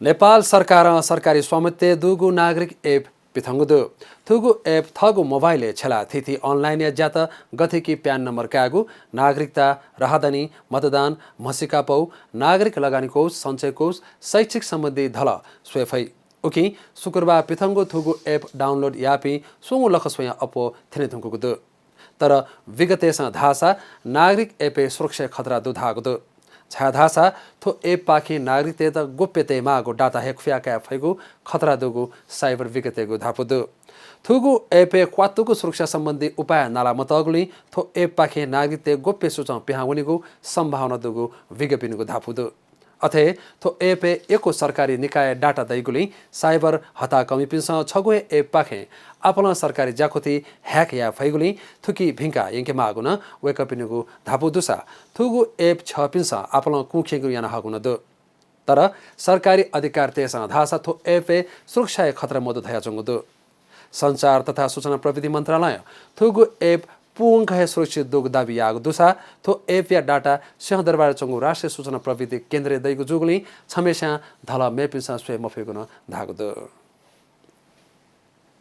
नेपाल सरकार सरकारी स्वामित्व दुगु नागरिक एप पिथंगुदु थुगु एप थगु मोबाइल छला थिथि ऑनलाइन या जात गथे की प्यान नंबर कागु नागरिकता राहदानी मतदान मसिका पौ नागरिक लगानी कोष सञ्चय कोष शैक्षिक सम्बन्धी धल स्वेफै उकि शुक्रबार पिथंगु थुगु एप डाउनलोड यापी सुंगु लखस्वया अपो थिने थुंगुदु तर विगतेसा धासा नागरिक एपे सुरक्षा खतरा दुधागुदु छाधासा थो एप पाखी नागरिकते त गोप्यते मागो डाटा हेक्फिया का फैगु खतरा दुगु साइबर विगतेगु धापुदु थुगु एपे क्वातुगु सुरक्षा सम्बन्धी उपाय नाला मतगुली थो एप पाखी नागरिकते गोप्य सूचना पिहाउनिगु सम्भावना दुगु विज्ञापनगु धापुदु अथे थो एपे एको सरकारी निकाय डाटा दैगुली साइबर हता कमी पिन्स छगुए एप पाखे आपला सरकारी जाखोती हैक या फैगुली थुकी भिंका यंके मागुन वेकपिनुगु धापु दुसा थुगु एप छ पिन्स आपला कुखेगु याना हगुन दु तर सरकारी अधिकार तेसा धासा थो एपे सुरक्षा खतरा मदु धया चंगुदु संचार तथा सूचना प्रविधि मन्त्रालय थुगु एप पुंग सुरक्षित दुग दाबी आगु दुसा थो एप या डाटा सिंहदरबार चंगु राष्ट्रिय सूचना प्रविधि केन्द्र दैगु जुगली छमेसा धला मेपिसा स्वे मफेगुन धागुदु